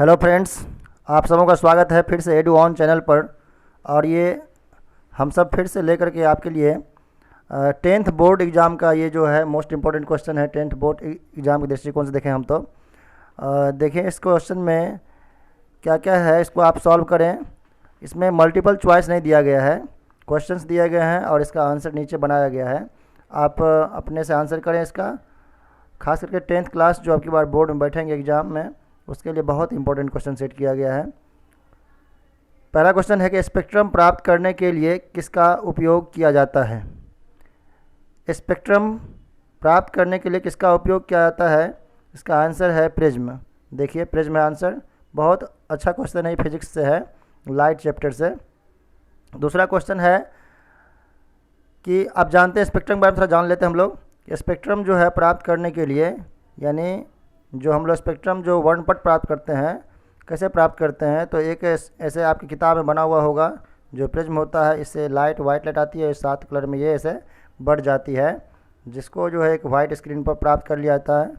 Hello friends, आप सबों का स्वागत है फिर से एडू ऑन चैनल पर। और ये हम सब फिर से लेकर के आपके लिए टेंथ बोर्ड एग्ज़ाम का ये जो है मोस्ट इम्पॉर्टेंट क्वेश्चन है। टेंथ बोर्ड एग्ज़ाम के दृष्टिकोण से देखें हम तो देखें इस क्वेश्चन में क्या क्या है, इसको आप सॉल्व करें। इसमें मल्टीपल चॉइस नहीं दिया गया है, क्वेश्चंस दिए गए हैं और इसका आंसर नीचे बनाया गया है। आप अपने से आंसर करें इसका। खास करके टेंथ क्लास जो आपकी बार बोर्ड में बैठेंगे एग्ज़ाम में, उसके लिए बहुत इंपॉर्टेंट क्वेश्चन सेट किया गया है। पहला क्वेश्चन है कि स्पेक्ट्रम प्राप्त करने के लिए किसका उपयोग किया जाता है। स्पेक्ट्रम प्राप्त करने के लिए किसका उपयोग किया जाता है, इसका आंसर है प्रिज्म। देखिए प्रिज्म आंसर, बहुत अच्छा क्वेश्चन है, फिजिक्स से है, लाइट चैप्टर से। दूसरा क्वेश्चन है कि आप जानते हैं स्पेक्ट्रम के बारे में थोड़ा जान लेते हैं हम लोग। स्पेक्ट्रम जो है प्राप्त करने के लिए, यानी जो हम लोग स्पेक्ट्रम जो वर्णपट प्राप्त करते हैं, कैसे प्राप्त करते हैं, तो एक ऐसे आपकी किताब में बना हुआ होगा जो प्रिज्म होता है। इससे लाइट, वाइट लाइट आती है 7 कलर में, ये ऐसे बढ़ जाती है, जिसको जो है एक वाइट स्क्रीन पर प्राप्त कर लिया जाता है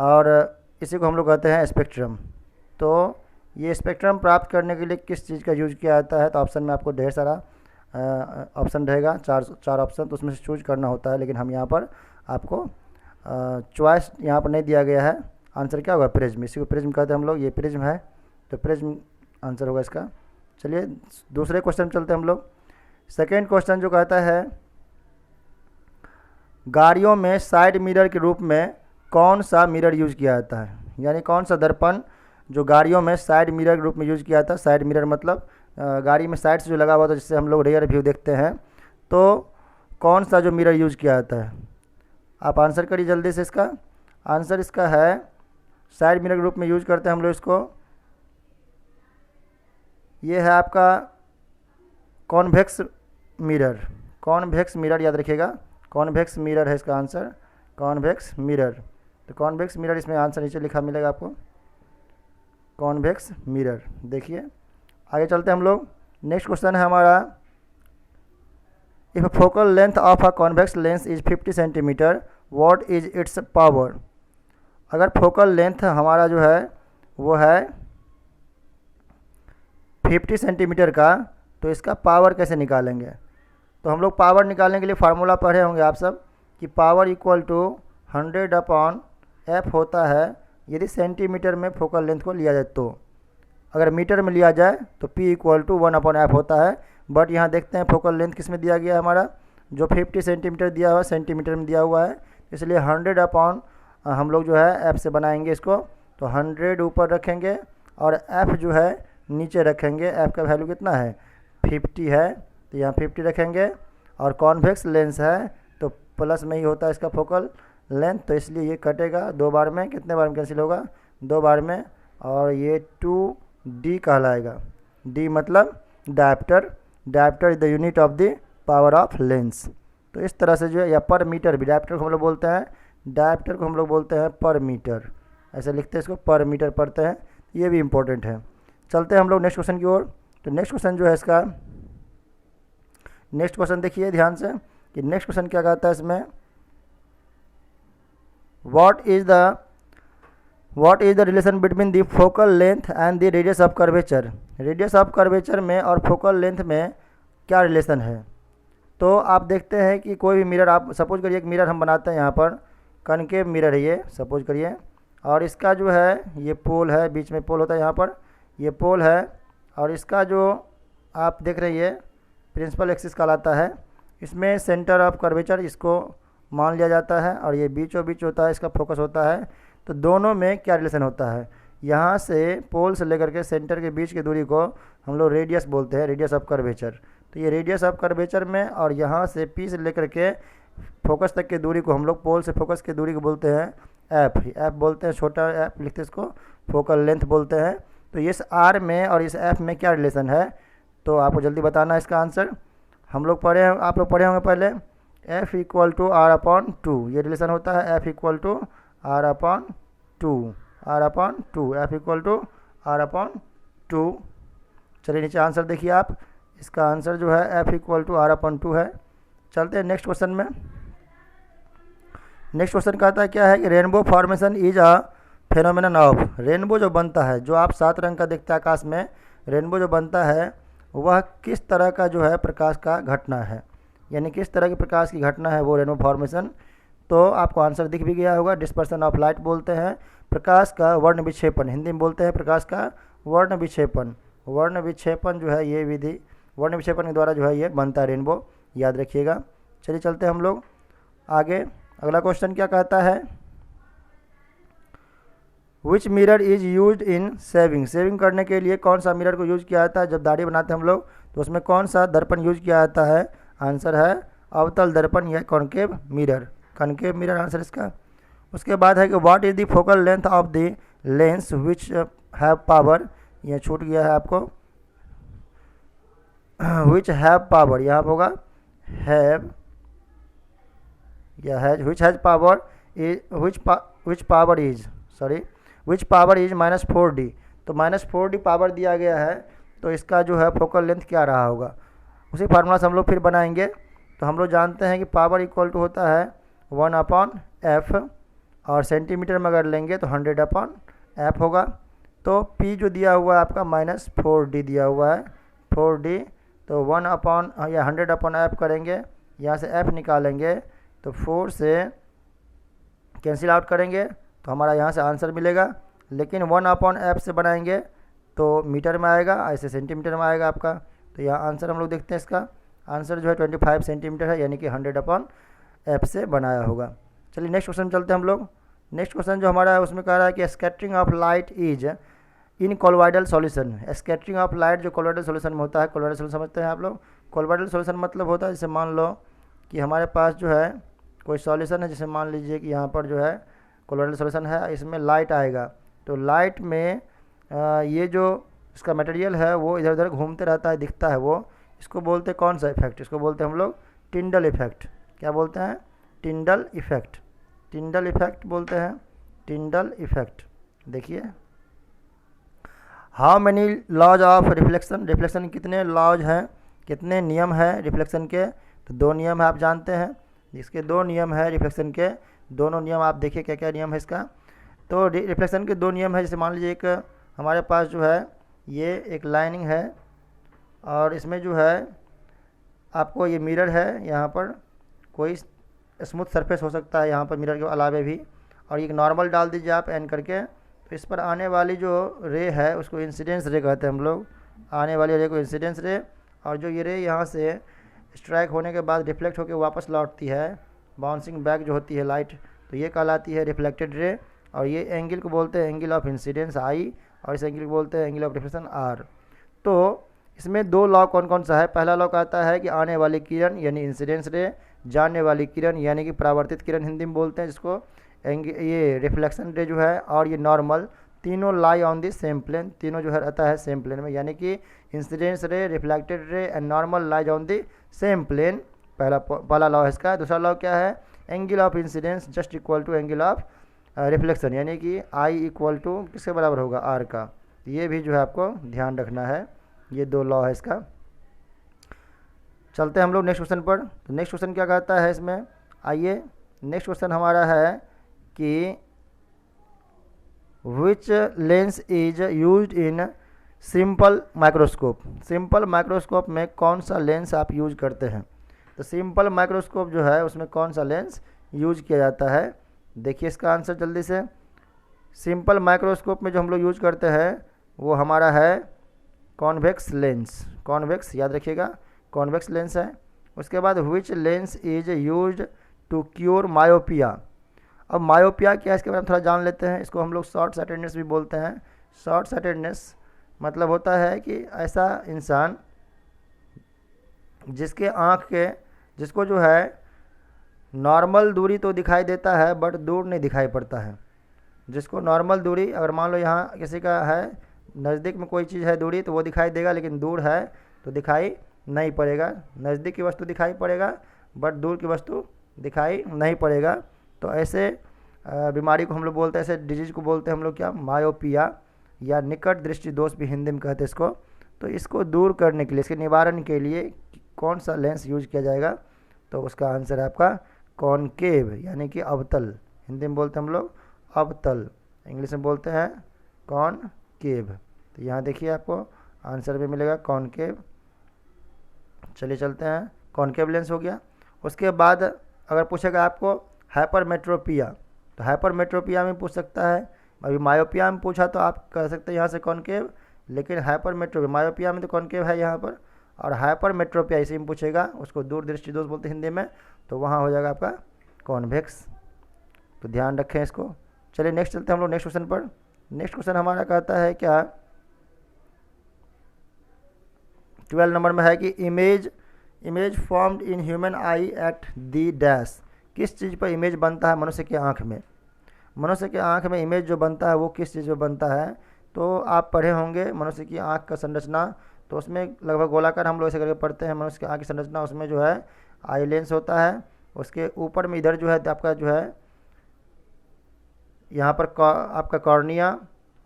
और इसी को हम लोग कहते हैं स्पेक्ट्रम। तो ये स्पेक्ट्रम प्राप्त करने के लिए किस चीज़ का यूज किया जाता है, तो ऑप्शन में आपको ढेर सारा ऑप्शन रहेगा, चार ऑप्शन, तो उसमें से चूज करना होता है। लेकिन हम यहाँ पर आपको चॉइस यहाँ पर नहीं दिया गया है। आंसर क्या होगा, प्रिज्म। इसी को प्रिज्म कहते हैं हम लोग, ये प्रिज्म है, तो प्रिज्म आंसर होगा इसका। चलिए दूसरे क्वेश्चन चलते हैं हम लोग। सेकेंड क्वेश्चन जो कहता है गाड़ियों में साइड मिरर के रूप में कौन सा मिरर यूज किया जाता है, यानी कौन सा दर्पण जो गाड़ियों में साइड मिरर के रूप में यूज किया जाता है। साइड मिरर मतलब गाड़ी में साइड से जो लगा हुआ था, जिससे हम लोग रियर व्यू देखते हैं, तो कौन सा जो मिरर यूज किया जाता है। आप आंसर करिए जल्दी से इसका। आंसर इसका है साइड मिरर के रूप में यूज करते हैं हम लोग इसको। ये है आपका कॉन्वेक्स मिरर। कॉन्वेक्स मिरर याद रखिएगा, कॉन्वेक्स मिरर है इसका आंसर, कॉन्वेक्स मिरर। तो कॉन्वेक्स मिरर इसमें आंसर नीचे लिखा मिलेगा आपको, कॉन्वेक्स मिरर। देखिए आगे चलते हैं हम लोग। नेक्स्ट क्वेश्चन है हमारा, if focal length of a convex lens is 50 centimetre, what is it's power. अगर फोकल लेंथ हमारा जो है वो है 50 सेंटीमीटर का, तो इसका पावर कैसे निकालेंगे। तो हम लोग पावर निकालने के लिए फार्मूला पढ़े होंगे आप सब कि पावर इक्वल टू 100/f होता है यदि सेंटीमीटर में फोकल लेंथ को लिया जाए। तो अगर मीटर में लिया जाए तो p इक्वल टू 1/f होता है। बट यहाँ देखते हैं फोकल लेंथ किस में दिया गया है, हमारा जो 50 सेंटीमीटर दिया हुआ है सेंटीमीटर में दिया हुआ है, इसलिए 100 हम लोग जो है f से बनाएंगे इसको। तो 100 ऊपर रखेंगे और f जो है नीचे रखेंगे। f का वैल्यू कितना है, 50 है, तो यहाँ 50 रखेंगे। और कॉन्वेक्स लेंस है तो प्लस में ही होता है इसका फोकल लेंथ, तो इसलिए ये कटेगा 2 बार में। कितने बार में कैंसिल होगा, 2 बार में, और ये 2d कहलाएगा। d मतलब dioptre. Dioptre is the unit of the power of lens. तो इस तरह से जो है, या पर मीटर भी, डायप्टर को हम लोग बोलते हैं, डायप्टर को हम लोग बोलते हैं पर मीटर, ऐसे लिखते हैं इसको, पर मीटर पढ़ते हैं। ये भी इम्पोर्टेंट है। चलते हैं हम लोग नेक्स्ट क्वेश्चन की ओर। तो नेक्स्ट क्वेश्चन जो है इसका, नेक्स्ट क्वेश्चन देखिए ध्यान से कि नेक्स्ट क्वेश्चन क्या कहता है इसमें, what is the relation between the focal length and the radius of curvature. Radius of curvature में और फोकल लेंथ में क्या रिलेशन है। तो आप देखते हैं कि कोई भी मिरर, आप सपोज करिए एक मिरर हम बनाते हैं, यहाँ पर कनकेव मिरर है ये, सपोज करिए, और इसका जो है ये पोल है, बीच में पोल होता है, यहाँ पर ये पोल है, और इसका जो आप देख रहे हैं ये प्रिंसिपल एक्सिस कहलाता है। इसमें सेंटर ऑफ कर्वेचर इसको मान लिया जाता है, और ये बीचों बीच होता है, इसका फोकस होता है। तो दोनों में क्या रिलेशन होता है, यहाँ से पोल से लेकर के सेंटर के बीच की दूरी को हम लोग रेडियस बोलते हैं, रेडियस ऑफ कर्वेचर। तो ये रेडियस ऑफ कर्वेचर में, और यहाँ से पी से लेकर के फोकस तक की दूरी को हम लोग, पोल से फोकस की दूरी को बोलते हैं एफ बोलते हैं, छोटा एफ लिखते हैं इसको, फोकल लेंथ बोलते हैं। तो इस आर में और इस एफ में क्या रिलेशन है, तो आपको जल्दी बताना है इसका आंसर। हम लोग पढ़े, आप लोग पढ़े होंगे पहले, F इक्वल टू R/2, ये रिलेशन होता है, F equal to R/2, F equal to R/2। चलिए नीचे आंसर देखिए आप, इसका आंसर जो है F इक्वल टू R/2 है। चलते हैं नेक्स्ट क्वेश्चन में। नेक्स्ट क्वेश्चन कहता है क्या है कि rainbow formation is a phenomenon of rainbow जो बनता है, जो आप 7 रंग का देखते हैं आकाश में, रेनबो जो बनता है वह किस तरह का जो है प्रकाश का घटना है, यानी किस तरह की प्रकाश की घटना है वो रेनबो फॉर्मेशन। तो आपको आंसर दिख भी गया होगा, डिस्पर्सन ऑफ लाइट बोलते हैं प्रकाश का वर्ण विक्षेपण, हिंदी में बोलते हैं प्रकाश का वर्ण विक्षेपण। वर्ण विक्षेपण जो है ये विधि, वर्ण विक्षेपण के द्वारा जो है ये बनता है रेनबो, याद रखिएगा। चलिए चलते हैं हम लोग आगे। अगला क्वेश्चन क्या कहता है, विच mirror is use in saving, saving करने के लिए कौन सा मिरर को यूज किया जाता है, जब दाढ़ी बनाते हैं हम लोग तो उसमें कौन सा दर्पण यूज किया जाता है, आंसर है अवतल दर्पण या concave mirror, concave mirror answer इसका। उसके बाद है कि what is the focal length of the lens which have power, यह छूट गया है आपको, विच हैव पावर यहाँ होगा हैव या has, which has power is which power is sorry which power is -4D, तो -4D पावर दिया गया है, तो इसका जो है फोकल लेंथ क्या रहा होगा, उसी फार्मूला से हम लोग फिर बनाएंगे। तो हम लोग जानते हैं कि पावर इक्वल टू होता है 1/f, और सेंटीमीटर में अगर लेंगे तो 100/f होगा। तो P जो दिया हुआ है आपका -4D दिया हुआ है 4D, तो 100/f करेंगे, यहाँ से f निकालेंगे तो 4 से कैंसिल आउट करेंगे तो हमारा यहाँ से आंसर मिलेगा, लेकिन 1/f से बनाएंगे तो मीटर में आएगा, ऐसे सेंटीमीटर में आएगा आपका। तो यहाँ आंसर हम लोग देखते हैं, इसका आंसर जो है 25 सेंटीमीटर है, यानी कि 100/f से बनाया होगा। चलिए नेक्स्ट क्वेश्चन चलते हैं हम लोग। नेक्स्ट क्वेश्चन जो हमारा है उसमें कह रहा है कि scattering of light is in colloidal solution, scattering of light जो कोलॉइडल सॉल्यूशन में होता है, कोलॉइडल सॉल्यूशन समझते हैं आप लोग, कोलॉइडल सॉल्यूशन मतलब होता है जैसे मान लो कि हमारे पास जो है कोई सॉल्यूशन है, जैसे मान लीजिए कि यहाँ पर जो है कोलॉइडल सॉल्यूशन है, इसमें लाइट आएगा, तो लाइट में ये जो इसका मटेरियल है वो इधर उधर घूमते रहता है, दिखता है वो, इसको बोलते हैं कौन सा इफेक्ट, इसको बोलते हैं हम लोग टिंडल इफेक्ट। क्या बोलते हैं, टिंडल इफेक्ट, टिंडल इफेक्ट बोलते हैं, टिंडल इफेक्ट। देखिए how many laws of reflection, reflection कितने लॉज हैं, कितने नियम हैं रिफ्लेक्शन के, तो 2 नियम है आप जानते हैं, इसके 2 नियम है रिफ्लेक्शन के, दोनों नियम आप देखिए क्या क्या नियम है इसका। तो रिफ्लेक्शन के 2 नियम है, जैसे मान लीजिए एक हमारे पास जो है ये एक लाइनिंग है और इसमें जो है आपको ये मिरर है, यहाँ पर कोई स्मूथ सरफेस हो सकता है यहाँ पर मिरर के अलावे भी, और एक नॉर्मल डाल दीजिए आप एन करके, तो इस पर आने वाली जो रे है उसको इंसिडेंस रे कहते हैं हम लोग, आने वाली रे को इंसिडेंस रे, और जो ये रे यहाँ से स्ट्राइक होने के बाद रिफ्लेक्ट होकर वापस लौटती है, बाउंसिंग बैक जो होती है लाइट, तो ये कहलाती है रिफ्लेक्टेड रे, और ये एंगल को बोलते हैं एंगल ऑफ इंसिडेंस आई, और इस एंगल को बोलते हैं एंगल ऑफ रिफ्लेक्शन आर। तो इसमें 2 लॉ कौन कौन सा है, पहला लॉ कहता है कि आने वाली किरण यानी इंसिडेंस रे, जाने वाली किरण यानी कि परावर्तित किरण हिंदी में बोलते हैं जिसको, ये रिफ्लेक्शन रे जो है और ये नॉर्मल, तीनों lie on the same plane, तीनों जो है रहता है सेम प्लेन में, यानी कि incidence ray, reflected ray and normal lies on the same plane, पहला लॉ है इसका। दूसरा लॉ क्या है, angle of incidence just equal to angle of reflection, यानी कि आई इक्वल टू किसके बराबर होगा, आर का। ये भी जो है आपको ध्यान रखना है, ये 2 लॉ है इसका। चलते हैं हम लोग नेक्स्ट क्वेश्चन पर। तो नेक्स्ट क्वेश्चन क्या कहता है इसमें, आइए नेक्स्ट क्वेश्चन हमारा है कि विच lens is used in simple microscope, simple microscope में कौन सा लेंस आप यूज करते हैं, तो सिंपल माइक्रोस्कोप जो है उसमें कौन सा लेंस यूज किया जाता है, देखिए इसका आंसर जल्दी से। सिंपल माइक्रोस्कोप में जो हम लोग यूज करते हैं वो हमारा है कॉन्वेक्स लेंस, कॉन्वेक्स याद रखिएगा, कॉन्वेक्स लेंस है। उसके बाद which lens is used to cure myopia, अब मायोपिया क्या है इसके बारे में थोड़ा जान लेते हैं। इसको हम लोग शॉर्ट साइटेडनेस भी बोलते हैं। शॉर्ट साइटेडनेस मतलब होता है कि ऐसा इंसान जिसके आँख के, जिसको जो है नॉर्मल दूरी तो दिखाई देता है बट दूर नहीं दिखाई पड़ता है, जिसको नॉर्मल दूरी, अगर मान लो यहाँ किसी का है नज़दीक में कोई चीज़ है दूरी तो वो दिखाई देगा, लेकिन दूर है तो दिखाई नहीं पड़ेगा, नज़दीक की वस्तु दिखाई पड़ेगा बट दूर की वस्तु दिखाई नहीं पड़ेगा। तो ऐसे बीमारी को हम लोग बोलते हैं, ऐसे डिजीज़ को बोलते हैं हम लोग क्या, मायोपिया या निकट दृष्टि दोष भी हिंदी में कहते हैं इसको। तो इसको दूर करने के लिए, इसके निवारण के लिए कौन सा लेंस यूज किया जाएगा, तो उसका आंसर है आपका कॉनकेव यानी कि अवतल, हिंदी में बोलते हैं हम लोग अवतल, इंग्लिश में बोलते हैं कॉनकेव। तो यहाँ देखिए आपको आंसर भी मिलेगा कॉनकेव। चलिए चलते हैं, कॉनकेव लेंस हो गया। उसके बाद अगर पूछेगा आपको हाइपरमेट्रोपिया, तो हाइपरमेट्रोपिया में पूछ सकता है। अभी मायोपिया में पूछा तो आप कह सकते हैं यहाँ से कॉनकेव, लेकिन हाइपरमेट्रोपिया, मायोपिया में तो कॉनकेव है यहाँ पर, और हाइपरमेट्रोपिया इसी में पूछेगा, उसको दूरदृष्टि दोष बोलते हैं हिंदी में, तो वहाँ हो जाएगा आपका कॉन्वेक्स। तो ध्यान रखें इसको। चलिए नेक्स्ट चलते हैं हम लोग नेक्स्ट क्वेश्चन पर। नेक्स्ट क्वेश्चन हमारा कहता है क्या, 12 नंबर में है कि image formed in human I at the dash. किस चीज़ पर इमेज बनता है मनुष्य की आँख में? मनुष्य की आँख में इमेज जो बनता है वो किस चीज़ पर बनता है? तो आप पढ़े होंगे मनुष्य की आँख का संरचना, तो उसमें लगभग गोलाकार हम लोग ऐसे करके पढ़ते हैं मनुष्य की आँख की संरचना। उसमें जो है आई लेंस होता है, उसके ऊपर में इधर जो है आपका जो है यहाँ पर आपका कॉर्निया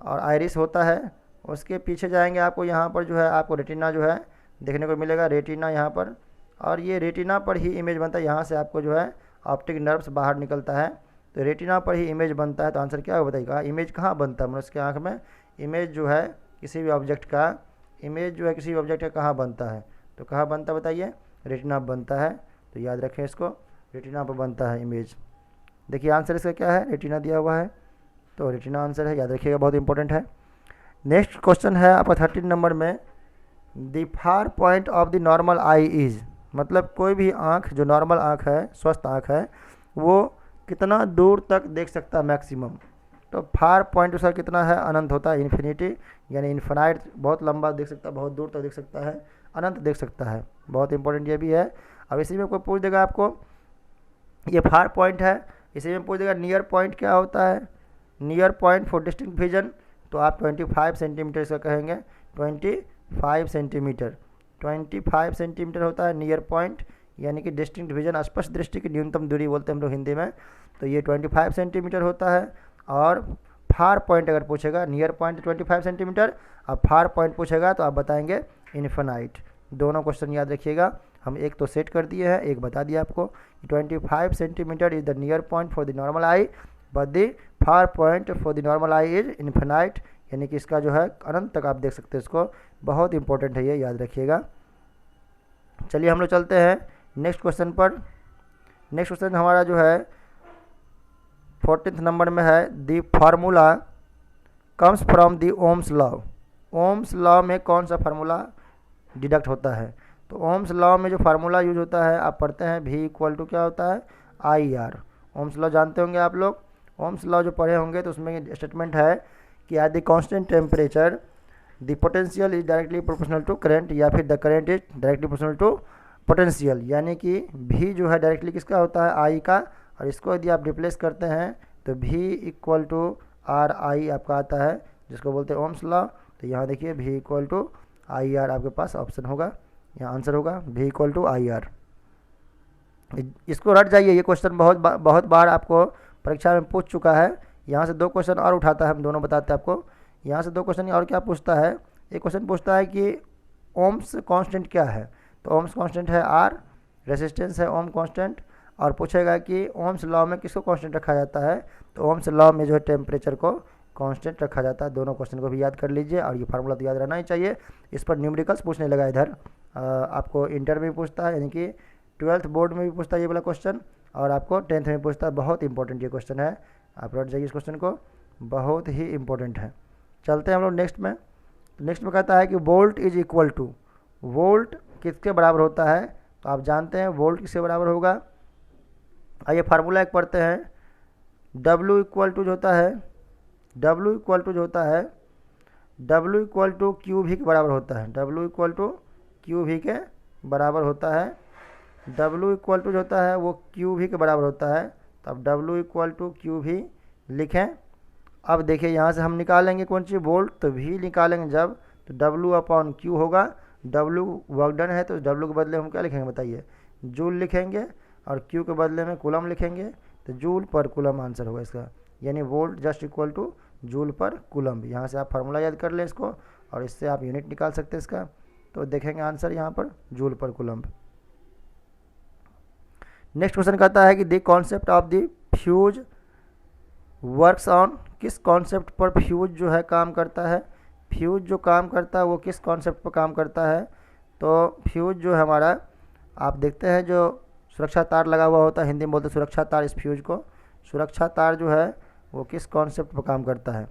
और आइरिस होता है। उसके पीछे जाएंगे आपको यहाँ पर जो है आपको रेटिना जो है देखने को मिलेगा, रेटिना यहाँ पर, और ये रेटिना पर ही इमेज बनता है। यहाँ से आपको जो है ऑप्टिक नर्व्स बाहर निकलता है, तो रेटिना पर ही इमेज बनता है। तो आंसर क्या होगा बताइएगा? इमेज कहाँ बनता है मनुष्य की आँख में? इमेज जो है किसी भी ऑब्जेक्ट का, इमेज जो है किसी भी ऑब्जेक्ट का कहाँ बनता है? तो कहाँ बनता है बताइए? रेटिना बनता है। तो याद रखें इसको, रेटिना पर बनता है इमेज। देखिए आंसर इसका क्या है, रेटिना दिया हुआ है, तो रेटिना आंसर है, याद रखिएगा, बहुत इंपॉर्टेंट है। नेक्स्ट क्वेश्चन है आपका 13 नंबर में, the far point of the normal I is, मतलब कोई भी आँख जो नॉर्मल आँख है, स्वस्थ आँख है, वो कितना दूर तक देख सकता है मैक्सिमम? तो फार पॉइंट उसका कितना है? अनंत होता है, इन्फिनिटी, यानी इन्फिनाइट, बहुत लंबा देख सकता है, बहुत दूर तक देख सकता है, अनंत देख सकता है। बहुत इंपॉर्टेंट ये भी है। अब इसी में कोई पूछ देगा आपको, ये फार पॉइंट है, इसी में पूछ देगा नियर पॉइंट क्या होता है? Near point for distinct vision, तो आप 25 सेंटीमीटर इसका कहेंगे, 25 सेंटीमीटर, 25 सेंटीमीटर होता है नियर पॉइंट, यानी कि डिस्टिंक्ट विजन, स्पष्ट दृष्टि की न्यूनतम दूरी बोलते हैं हम लोग हिंदी में, तो ये 25 सेंटीमीटर होता है। और फार पॉइंट अगर पूछेगा, नियर पॉइंट 25 सेंटीमीटर, अब फार पॉइंट पूछेगा तो आप बताएंगे इन्फिनाइट। दोनों क्वेश्चन याद रखिएगा, हम एक तो सेट कर दिए हैं, एक बता दिया आपको। 25 centimetre is the near point for the normal I, but the far point for the normal I is infinite, यानी कि इसका जो है अनंत तक आप देख सकते हैं इसको। बहुत इंपॉर्टेंट है ये, याद रखिएगा। चलिए हम लोग चलते हैं नेक्स्ट क्वेश्चन पर। नेक्स्ट क्वेश्चन हमारा जो है 14th नंबर में है, the formula comes from the Ohm's law. Ohm's law में कौन सा फार्मूला डिडक्ट होता है? तो ओम्स लॉ में जो फार्मूला यूज होता है आप पढ़ते हैं, V इक्वल टू क्या होता है? IR। ओम्स लॉ जानते होंगे आप लोग, ओम्स लॉ जो पढ़े होंगे तो उसमें स्टेटमेंट है कि at the constant temperature the potential is directly proportional to current, या फिर the current is directly proportional to potential, यानी कि V जो है डायरेक्टली किसका होता है? I का, और इसको यदि आप रिप्लेस करते हैं तो V इक्वल टू RI आपका आता है, जिसको बोलते हैं ओम्स लॉ। तो यहाँ देखिए V इक्वल टू IR आपके पास ऑप्शन होगा, यहाँ आंसर होगा V इक्वल टू IR। इसको रट जाइए, ये क्वेश्चन बहुत बार आपको परीक्षा में पूछ चुका है। यहाँ से 2 क्वेश्चन और उठाता है, हम दोनों बताते हैं आपको। यहाँ से 2 क्वेश्चन और क्या पूछता है, एक क्वेश्चन पूछता है कि ओम्स कांस्टेंट क्या है? तो ओम्स कांस्टेंट है R, रेजिस्टेंस है ओम कांस्टेंट, और पूछेगा कि ओम्स लॉ में किसको कांस्टेंट रखा जाता है? तो ओम्स लॉ में जो है टेम्परेचर को कांस्टेंट रखा जाता है। दोनों क्वेश्चन को भी याद कर लीजिए, और ये फार्मूला तो याद रहना ही चाहिए। इस पर न्यूमेरिकल्स पूछने लगा इधर, आपको इंटर में भी पूछता है, यानी कि 12th बोर्ड में भी पूछता है ये वाला क्वेश्चन, और आपको 10th में पूछता है। बहुत इंपॉर्टेंट ये क्वेश्चन है, आप रट जाइए इस क्वेश्चन को, बहुत ही इंपॉर्टेंट है। चलते हैं हम लोग नेक्स्ट में। नेक्स्ट में कहता है कि volt is equal to, volt किसके बराबर होता है? तो आप जानते हैं वोल्ट किसके बराबर होगा। आइए फार्मूला एक पढ़ते हैं, W इक्वल टू जो होता है, W इक्वल टू जो होता है, W इक्वल टू क्यू भी के बराबर होता है, W इक्वल टू क्यू भी के बराबर होता है। W इक्वल टू जो होता है वो क्यू भी के बराबर होता है, तो अब W इक्वल टू क्यू भी लिखें। अब देखिए यहाँ से हम निकालेंगे कौन सी वोल्ट, तो V निकालेंगे जब, तो W अपॉन क्यू होगा। W वर्क डन है, तो W के बदले हम क्या लिखेंगे बताइए? जूल लिखेंगे, और Q के बदले में कूलम लिखेंगे, तो जूल पर कूलम आंसर होगा इसका, यानी volt just equal two joule पर कूलम। यहाँ से आप फार्मूला याद कर लें इसको, और इससे आप यूनिट निकाल सकते हैं इसका, तो देखेंगे आंसर यहाँ पर जूल पर कूलम। नेक्स्ट क्वेश्चन कहता है कि the concept of the fuse works on किस कॉन्सेप्ट पर फ्यूज जो है काम करता है, फ्यूज जो काम करता है वो किस कॉन्सेप्ट पर काम करता है। तो फ्यूज जो है हमारा, आप देखते हैं जो सुरक्षा तार लगा हुआ होता है, हिंदी में बोलते हैं सुरक्षा तार, इस फ्यूज को सुरक्षा तार जो है वो किस कॉन्सेप्ट पर काम करता है।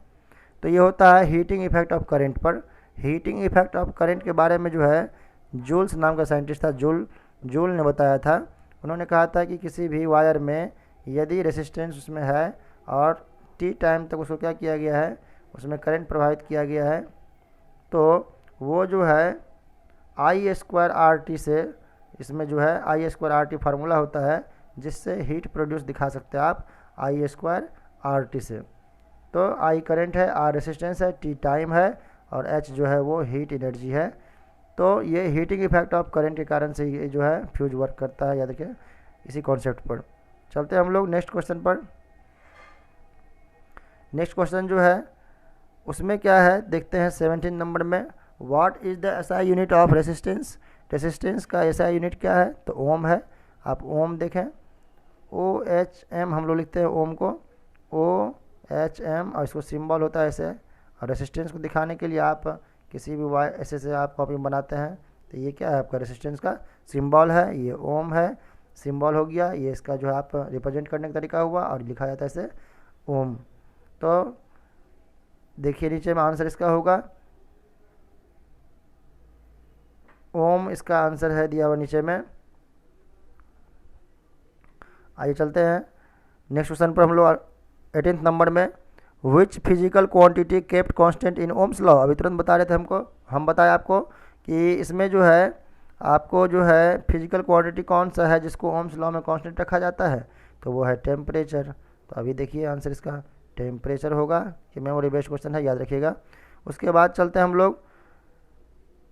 तो ये होता है हीटिंग इफेक्ट ऑफ करंट पर। हीटिंग इफेक्ट ऑफ करंट के बारे में जो है जूल्स नाम का साइंटिस्ट था, जूल ने बताया था। उन्होंने कहा था कि किसी भी वायर में यदि रेसिस्टेंस उसमें है और टी टाइम तक उसको क्या किया गया है, उसमें करंट प्रवाहित किया गया है, तो वो जो है I² से, इसमें जो है I² फार्मूला होता है जिससे हीट प्रोड्यूस दिखा सकते हैं आप I² से। तो I करंट है, R रेसिस्टेंस है, T टाइम है और H जो है वो हीट एनर्जी है। तो ये हीटिंग इफेक्ट ऑफ करंट के कारण से ये जो है फ्यूज वर्क करता है, याद रखिए इसी कॉन्सेप्ट पर। चलते हैं हम लोग नेक्स्ट क्वेश्चन पर। नेक्स्ट क्वेश्चन जो है उसमें क्या है देखते हैं 17 नंबर में। What is the SI unit of resistance. Resistance का SI यूनिट क्या है, तो ओम है। आप ओम देखें, OHM हम लोग लिखते हैं ओम को, OHM, और इसको सिंबल होता है ऐसे। और रेसिस्टेंस को दिखाने के लिए आप किसी भी वाई ऐसे से आप कॉपी बनाते हैं, तो ये क्या है आपका रेसिस्टेंस का सिंबल है, ये ओम है, सिंबल हो गया। ये इसका जो है आप रिप्रेजेंट करने का तरीका हुआ और लिखा जाता है ऐसे ओम। तो देखिए नीचे में आंसर इसका होगा ओम, इसका आंसर है दिया हुआ नीचे में। आइए चलते हैं नेक्स्ट क्वेश्चन पर हम लोग 18 नंबर में। Which physical quantity kept constant in Ohm's law. अभी तुरंत बता रहे थे हम बताए आपको कि इसमें जो है आपको जो है फिजिकल क्वांटिटी कौन सा है जिसको ओम्स लॉ में कांस्टेंट रखा जाता है, तो वो है टेम्परेचर। तो अभी देखिए आंसर इसका टेम्परेचर होगा, कि मेमोरी बेस्ड क्वेश्चन है, याद रखिएगा। उसके बाद चलते हैं हम लोग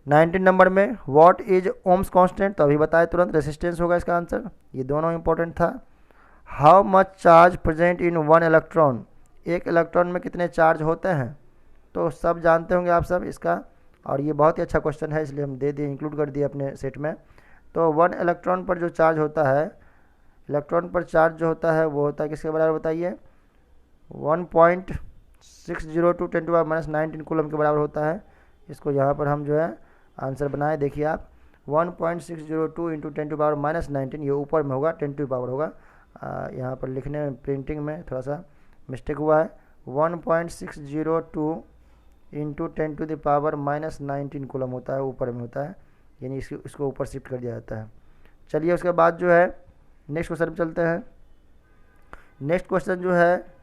19 नंबर में। व्हाट इज ओम्स कांस्टेंट, तो अभी बताए तुरंत रेसिस्टेंस होगा इसका आंसर, ये दोनों इंपॉर्टेंट था। How much charge present in 1 electron. एक इलेक्ट्रॉन में कितने चार्ज होते हैं, तो सब जानते होंगे आप सब इसका, और ये बहुत ही अच्छा क्वेश्चन है इसलिए हम दे दिए, इंक्लूड कर दिए अपने सेट में। तो 1 इलेक्ट्रॉन पर जो चार्ज होता है, इलेक्ट्रॉन पर चार्ज जो होता है वो होता है किसके बराबर बताइए, 1.602 × 10⁻⁹ कूलम के बराबर होता है। इसको यहाँ पर हम जो है आंसर बनाए, देखिए आप 1.602 × 10⁻⁻⁹, ये ऊपर में होगा 10 पावर होगा, यहाँ पर लिखने में प्रिंटिंग में थोड़ा सा मिस्टेक हुआ है। 1.602 × 10⁻⁻⁹ कूलम होता है, ऊपर में होता है, यानी इसको ऊपर शिफ्ट कर दिया जाता है। चलिए उसके बाद जो है नेक्स्ट क्वेश्चन पर चलते हैं। नेक्स्ट क्वेश्चन जो है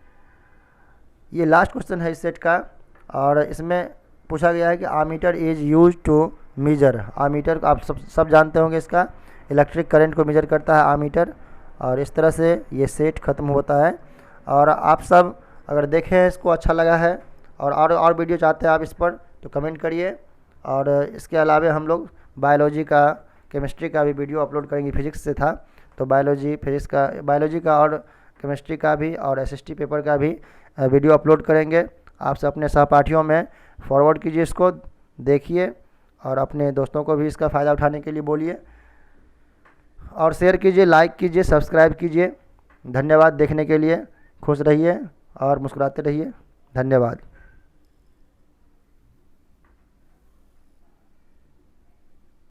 ये लास्ट क्वेश्चन है इस सेट का, और इसमें पूछा गया है कि ammeter is use to measure. Ammeter आप सब जानते होंगे, इसका इलेक्ट्रिक करंट को मेजर करता है आमीटर। और इस तरह से ये सेट ख़त्म होता है। और आप सब अगर देखें इसको अच्छा लगा है और वीडियो चाहते हैं आप इस पर, तो कमेंट करिए। और इसके अलावा हम लोग बायोलॉजी का, केमिस्ट्री का भी वीडियो अपलोड करेंगे, फिजिक्स से था तो बायोलॉजी का और केमिस्ट्री का भी और SST पेपर का भी वीडियो अपलोड करेंगे। आप सब अपने सहपाठियों में फॉरवर्ड कीजिए, इसको देखिए और अपने दोस्तों को भी इसका फ़ायदा उठाने के लिए बोलिए, और शेयर कीजिए, लाइक कीजिए, सब्सक्राइब कीजिए। धन्यवाद देखने के लिए, खुश रहिए और मुस्कुराते रहिए। धन्यवाद।